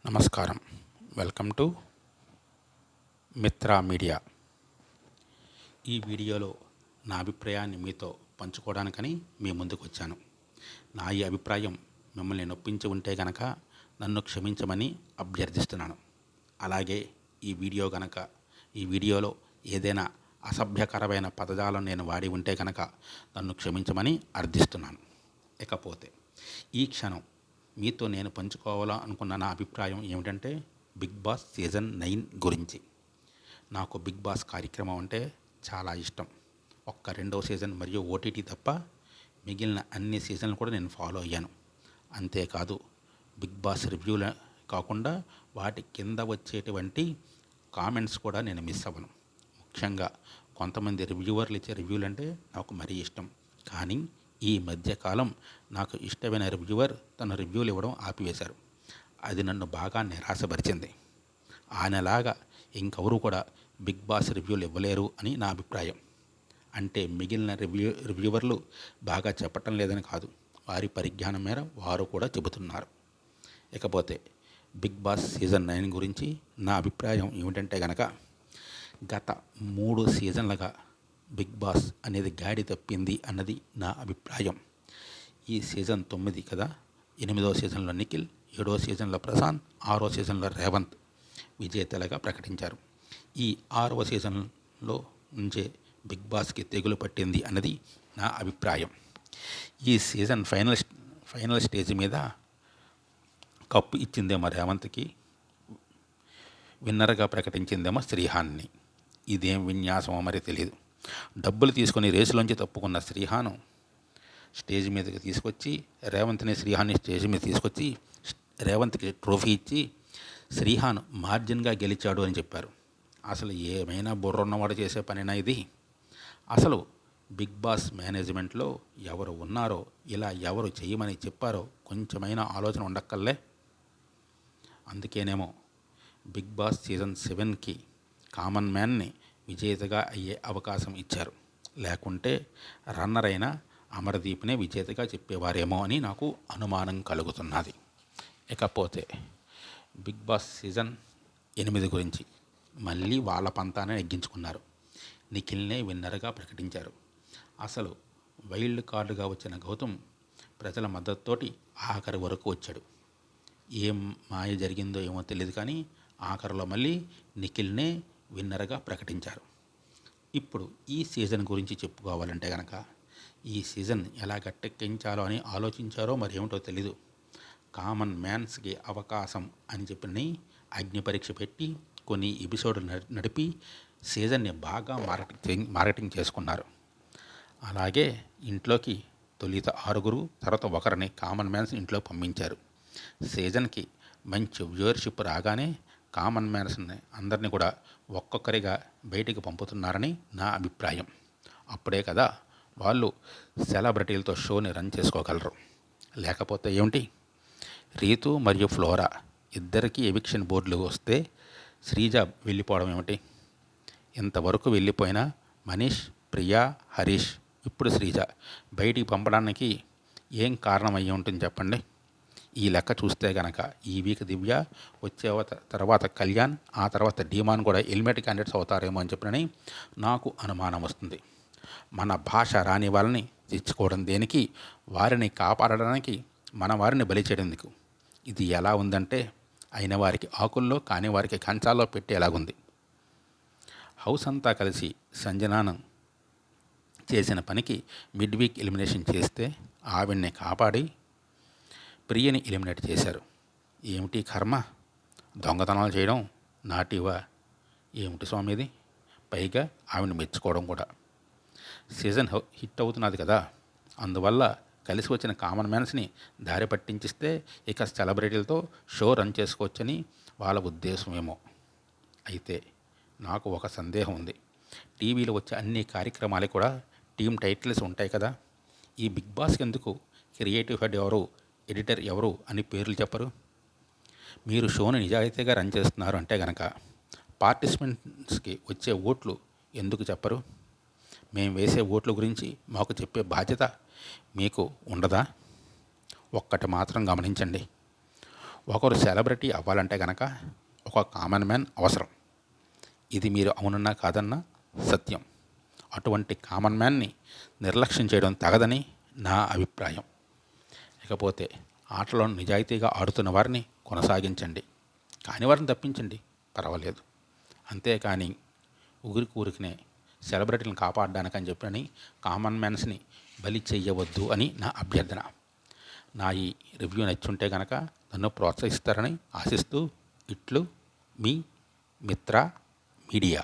నమస్కారం. Welcome to Mitra media. ఈ వీడియోలో నా అభిప్రాయాన్ని మీతో పంచుకోవడానికని మీ ముందుకు వచ్చాను. నా ఈ అభిప్రాయం మిమ్మల్ని నొప్పించి ఉంటే గనక నన్ను క్షమించమని అభ్యర్థిస్తున్నాను. అలాగే ఈ వీడియోలో ఏదైనా అసభ్యకరమైన పదజాలం నేను వాడి ఉంటే కనుక నన్ను క్షమించమని అర్థిస్తున్నాను. ఇకపోతే ఈ క్షణం మీతో నేను పంచుకోవాలనుకున్న నా అభిప్రాయం ఏమిటంటే బిగ్ బాస్ సీజన్ 9 గురించి. నాకు బిగ్ బాస్ కార్యక్రమం అంటే చాలా ఇష్టం. రెండవ సీజన్ మరియు ఓటీటీ తప్ప మిగిలిన అన్ని సీజన్లు కూడా నేను ఫాలో అయ్యాను. అంతేకాదు బిగ్ బాస్ రివ్యూలు కాకుండా వాటి కింద వచ్చేటువంటి కామెంట్స్ కూడా నేను మిస్ అవ్వను. ముఖ్యంగా కొంతమంది రివ్యూవర్లు ఇచ్చే రివ్యూలు అంటే నాకు మరీ ఇష్టం. కానీ ఈ మధ్యకాలం నాకు ఇష్టమైన రివ్యూవర్ తన రివ్యూలు ఇవ్వడం ఆపివేశారు. అది నన్ను బాగా నిరాశపరిచింది. ఆయనలాగా ఇంకెవరూ కూడా బిగ్ బాస్ రివ్యూలు ఇవ్వలేరు అని నా అభిప్రాయం. అంటే మిగిలిన రివ్యూవర్లు బాగా చెప్పటం లేదని కాదు, వారి పరిజ్ఞానం మేర వారు కూడా చెబుతున్నారు. ఇకపోతే బిగ్ బాస్ సీజన్ 9 గురించి నా అభిప్రాయం ఏమిటంటే కనుక గత 3 సీజన్లుగా బిగ్ బాస్ అనేది గాడి తప్పింది అన్నది నా అభిప్రాయం. ఈ సీజన్ 9 కదా, 8వ సీజన్లో నిఖిల్, 7వ సీజన్లో ప్రశాంత్, 6వ సీజన్లో రేవంత్ విజేతలుగా ప్రకటించారు. ఈ 6వ సీజన్లో నుంచే బిగ్ బాస్కి తెగులు పట్టింది అన్నది నా అభిప్రాయం. ఈ సీజన్ ఫైనల్ స్టేజ్ మీద కప్పు ఇచ్చిందేమో రేవంత్కి, విన్నర్గా ప్రకటించిందేమో శ్రీహాన్ని. ఇదేం విన్యాసమో మరి తెలియదు. డబ్బులు తీసుకొని రేసులోంచి తప్పుకున్న శ్రీహాను స్టేజ్ మీదకి తీసుకొచ్చి శ్రీహాన్ని స్టేజ్ మీద తీసుకొచ్చి రేవంత్కి ట్రోఫీ ఇచ్చి శ్రీహాన్ మార్జిన్గా గెలిచాడు అని చెప్పారు. అసలు ఏమైనా బుర్ర ఉన్నవాడు చేసే పనినా ఇది? అసలు బిగ్ బాస్ మేనేజ్మెంట్లో ఎవరు ఉన్నారో, ఇలా ఎవరు చేయమని చెప్పారో కొంచెమైనా ఆలోచన ఉండక్కర్లే. అందుకేనేమో బిగ్ బాస్ సీజన్ 7కి కామన్ మ్యాన్ని విజేతగా అయ్యే అవకాశం ఇచ్చారు. లేకుంటే రన్నర్ అయిన అమర్దీప్నే విజేతగా చెప్పేవారేమో అని నాకు అనుమానం కలుగుతున్నది. ఇకపోతే బిగ్ బాస్ సీజన్ 8 గురించి మళ్ళీ వాళ్ళ పంతానే నెగ్గించుకున్నారు. నిఖిల్నే విన్నర్గా ప్రకటించారు. అసలు వైల్డ్ కార్డుగా వచ్చిన గౌతమ్ ప్రజల మద్దతుతోటి ఆఖరి వరకు వచ్చాడు. ఏం మాయ జరిగిందో ఏమో తెలియదు, కానీ ఆఖరిలో మళ్ళీ నిఖిల్నే విన్నర్గా ప్రకటించారు. ఇప్పుడు ఈ సీజన్ గురించి చెప్పుకోవాలంటే కనుక ఈ సీజన్ ఎలా గట్టెక్కించాలో అని ఆలోచించారో మరి ఏమిటో తెలీదు. కామన్ మ్యాన్స్కి అవకాశం అని చెప్పి అగ్ని పరీక్ష పెట్టి కొన్ని ఎపిసోడ్లు నడిపి సీజన్ని బాగా మార్కెటింగ్ చేసుకున్నారు. అలాగే ఇంట్లోకి తొలిత 6 తర్వాత ఒకరిని కామన్ మ్యాన్స్ ఇంట్లో పంపించారు. సీజన్కి మంచి వ్యూవర్షిప్ రాగానే కామన్ మ్యాన్స్ని అందరినీ కూడా ఒక్కొక్కరిగా బయటికి పంపుతున్నారని నా అభిప్రాయం. అప్పుడే కదా వాళ్ళు సెలబ్రిటీలతో షోని రన్ చేసుకోగలరు. లేకపోతే ఏమిటి? రీతు మరియు ఫ్లోరా ఇద్దరికీ ఎవిక్షన్ బోర్డులు వస్తే శ్రీజ వెళ్ళిపోవడం ఏమిటి? ఇంతవరకు వెళ్ళిపోయిన మనీష్, ప్రియా, హరీష్, ఇప్పుడు శ్రీజ బయటికి పంపడానికి ఏం కారణం అయ్యి ఉంటుంది చెప్పండి? ఈ లెక్క చూస్తే కనుక ఈ వీక్ దివ్య, వచ్చే తర్వాత కళ్యాణ్, ఆ తర్వాత డీమాన్ కూడా ఎలిమినేట్ క్యాండిడేట్స్ అవుతారేమో అని చెప్పినని నాకు అనుమానం వస్తుంది. మన భాష రాని వాళ్ళని తెచ్చుకోవడం దేనికి? వారిని కాపాడడానికి మన వారిని బలి చేయడానికి. ఇది ఎలా ఉందంటే అయిన వారికి ఆకుల్లో, కాని వారికి కంచాల్లో పెట్టేలాగుంది. హౌస్ అంతా కలిసి సంజనాను చేసిన పనికి మిడ్ వీక్ ఎలిమినేషన్ చేస్తే ఆవిడ్ని కాపాడి ప్రియని ఎలిమినేట్ చేశారు. ఏమిటి కర్మ? దొంగతనాలు చేయడం నాటివా ఏమిటి స్వామి ఇది? పైగా ఆవిడని మెచ్చుకోవడం కూడా. సీజన్ హిట్ అవుతున్నది కదా, అందువల్ల కలిసి వచ్చిన కామన్ మ్యాన్స్ని దారి పట్టించిస్తే ఇక సెలబ్రిటీలతో షో రన్ చేసుకోవచ్చని వాళ్ళ ఉద్దేశమేమో. అయితే నాకు ఒక సందేహం ఉంది. టీవీలో వచ్చే అన్ని కార్యక్రమాలు కూడా టీమ్ టైటిల్స్ ఉంటాయి కదా, ఈ బిగ్ బాస్కి ఎందుకు క్రియేటివ్ హెడ్ ఎవరు, ఎడిటర్ ఎవరు అని పేర్లు చెప్పరు? మీరు షోని నిజాయితీగా రన్ చేస్తున్నారు అంటే కనుక పార్టిసిపెంట్స్కి వచ్చే ఓట్లు ఎందుకు చెప్పరు? మేము వేసే ఓట్ల గురించి మాకు చెప్పే బాధ్యత మీకు ఉండదా? ఒక్కటి మాత్రం గమనించండి, ఒకరు సెలబ్రిటీ అవ్వాలంటే కనుక ఒక కామన్ మ్యాన్ అవసరం. ఇది మీరు అవునన్నా కాదన్నా సత్యం. అటువంటి కామన్ మ్యాన్ని నిర్లక్ష్యం చేయడం తగదని నా అభిప్రాయం. ఇకపోతే ఆటలో నిజాయితీగా ఆడుతున్న వారిని కొనసాగించండి, కాని వారిని తప్పించండి, పర్వాలేదు. అంతేకాని ఊరికినే సెలబ్రిటీలను కాపాడడానికని చెప్పని కామన్ మ్యాన్స్ని బలి చెయ్యవద్దు అని నా అభ్యర్థన. నా ఈ రివ్యూ నచ్చుంటే కనుక నన్ను ప్రోత్సహిస్తారని ఆశిస్తూ ఇట్లు మీ మిత్ర మీడియా.